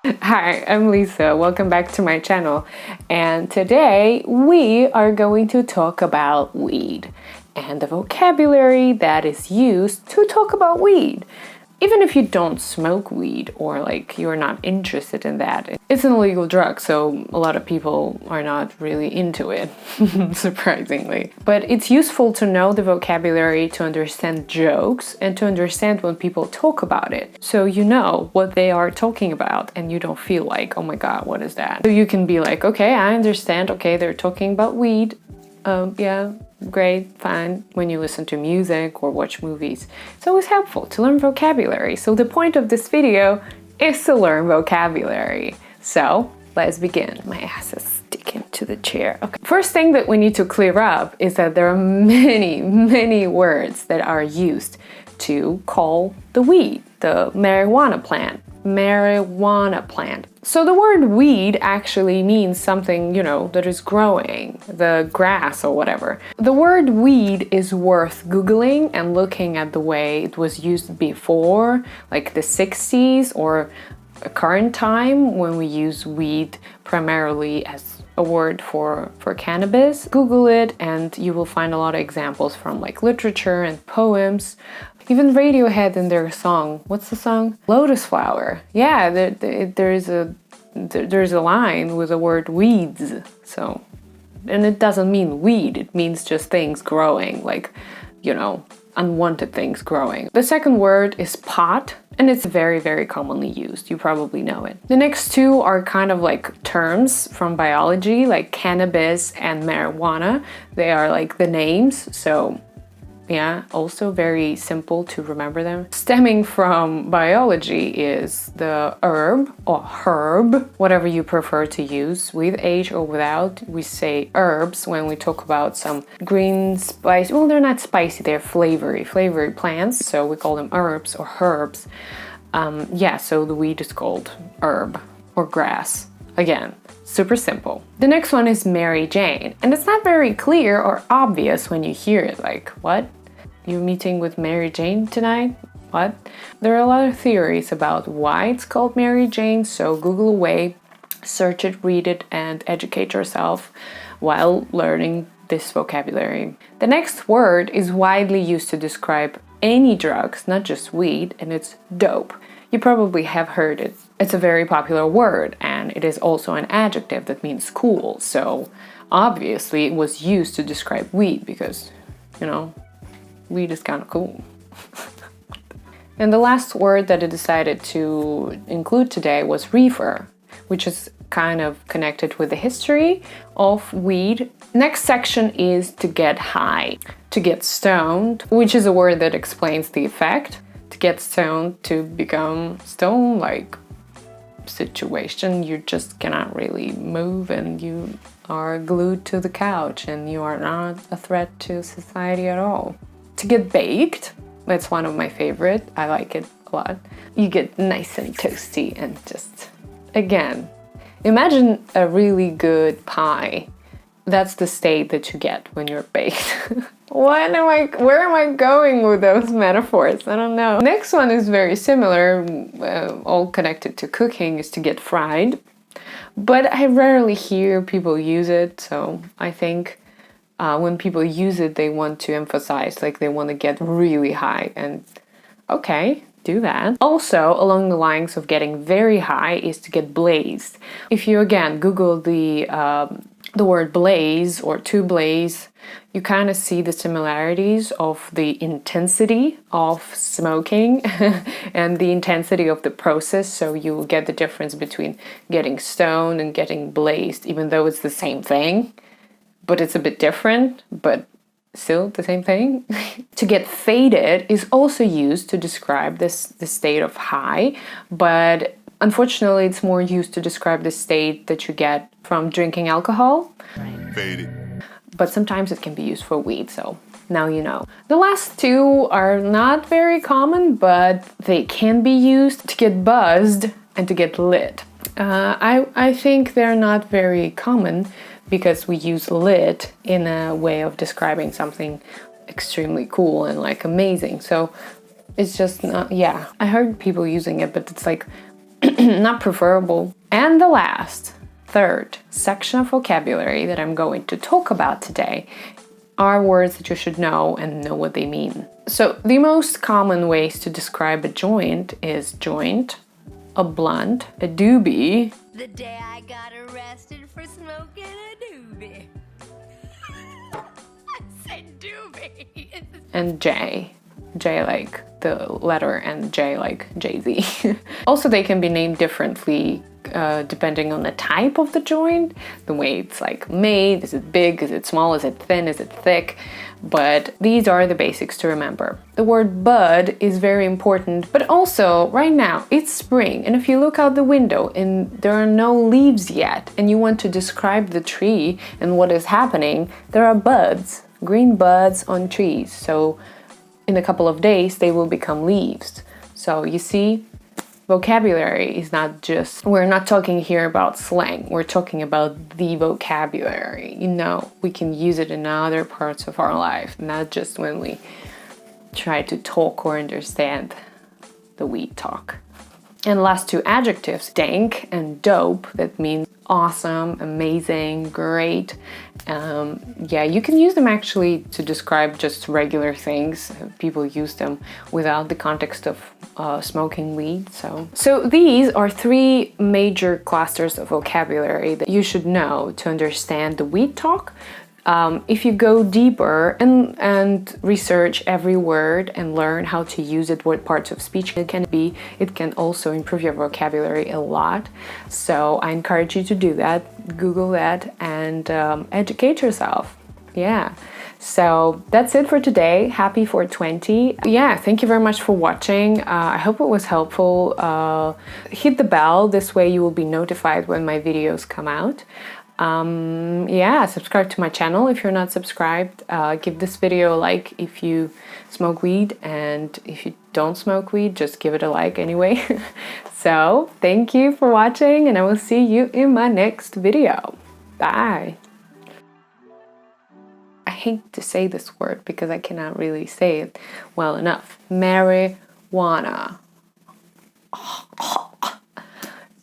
Hi, I'm Lisa. Welcome back to my channel. And today we are going to talk about weed and the vocabulary that is used to talk about weed. Even if you don't smoke weed or you're not interested in that, it's an illegal drug, so a lot of people are not really into it, surprisingly. But it's useful to know the vocabulary to understand jokes and to understand when people talk about it. So you know what they are talking about and you don't feel like, oh my god, what is that? So you can be like, okay, I understand, okay, they're talking about weed. Yeah, great, fine, when you listen to music or watch movies. It's always helpful to learn vocabulary. So the point of this video is to learn vocabulary. So let's begin. My ass is sticking to the chair. Okay. First thing that we need to clear up is that there are many words that are used to call the weed, the marijuana plant. Marijuana plant. So the word weed actually means something, that is growing, the grass or whatever. The word weed is worth Googling and looking at the way it was used before, like the 60s or a current time when we use weed primarily as a word for cannabis. Google it and you will find a lot of examples from literature and poems. Even Radiohead in their song, what's the song? Lotus Flower. Yeah, there's a line with the word weeds. So, and it doesn't mean weed, it means just things growing, unwanted things growing. The second word is pot, and it's very commonly used. You probably know it. The next two are kind of like terms from biology, like cannabis and marijuana. They are like the names, so yeah, also very simple to remember them. Stemming from biology is the herb or herb, whatever you prefer to use, with H or without. We say herbs when we talk about some green spice. Well, they're not spicy, they're flavory plants, so we call them herbs or herbs. So the weed is called herb or grass. Again, super simple. The next one is Mary Jane, and it's not very clear or obvious when you hear it, like, what? You're meeting with Mary Jane tonight? What? There are a lot of theories about why it's called Mary Jane, so Google away, search it, read it, and educate yourself while learning this vocabulary. The next word is widely used to describe any drugs, not just weed, and it's dope. You probably have heard it. It's a very popular word, and it is also an adjective that means cool, so obviously it was used to describe weed because, weed is kind of cool. And the last word that I decided to include today was reefer, which is kind of connected with the history of weed. Next section is to get high, to get stoned, which is a word that explains the effect. To get stoned, to become stone-like situation, you just cannot really move and you are glued to the couch and you are not a threat to society at all. To get baked, that's one of my favorite. I like it a lot. You get nice and toasty and just, again, imagine a really good pie. That's the state that you get when you're baked. Where am I going with those metaphors? I don't know. Next one is very similar, all connected to cooking, is to get fried. But I rarely hear people use it, so I think when people use it, they want to emphasize, they want to get really high, and okay, do that. Also, along the lines of getting very high is to get blazed. If you, again, Google the word blaze or to blaze, you kind of see the similarities of the intensity of smoking and the intensity of the process, so you will get the difference between getting stoned and getting blazed, even though it's the same thing. But it's a bit different, but still the same thing. To get faded is also used to describe the state of high, but unfortunately it's more used to describe the state that you get from drinking alcohol. Faded. But sometimes it can be used for weed, so now you know. The last two are not very common, but they can be used to get buzzed and to get lit. I think they're not very common because we use lit in a way of describing something extremely cool and amazing. So it's just not, I heard people using it, but it's not preferable. And the last, third section of vocabulary that I'm going to talk about today are words that you should know and know what they mean. So the most common ways to describe a joint is joint, a blunt, a doobie. The day I got arrested for smoking a doobie. I said doobie. And J. J like the letter and J like Jay-Z. Also, they can be named differently depending on the type of the joint, the way it's like made. Is it big? Is it small? Is it thin? Is it thick? But these are the basics to remember. The word bud is very important, but also right now it's spring, and if you look out the window and there are no leaves yet and you want to describe the tree and what is happening, there are buds, green buds on trees. So in a couple of days they will become leaves. So you see, vocabulary is not just, we're not talking here about slang, we're talking about the vocabulary. You know, we can use it in other parts of our life, not just when we try to talk or understand the we talk. And last two adjectives, dank and dope, that means awesome, amazing, great. Yeah, you can use them actually to describe just regular things. People use them without the context of smoking weed. So these are three major clusters of vocabulary that you should know to understand the we talk. If you go deeper and research every word and learn how to use it, what parts of speech it can be, it can also improve your vocabulary a lot. So I encourage you to do that, Google that, and educate yourself. Yeah. So that's it for today. Happy 420. Yeah, thank you very much for watching. I hope it was helpful. Hit the bell, this way you will be notified when my videos come out. Yeah, subscribe to my channel if you're not subscribed. Give this video a like if you smoke weed, and if you don't smoke weed, just give it a like anyway. So thank you for watching, and I will see you in my next video. Bye. I hate to say this word because I cannot really say it well enough. Marijuana.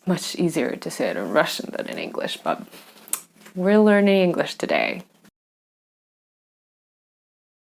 Much easier to say it in Russian than in English, but we're learning English today.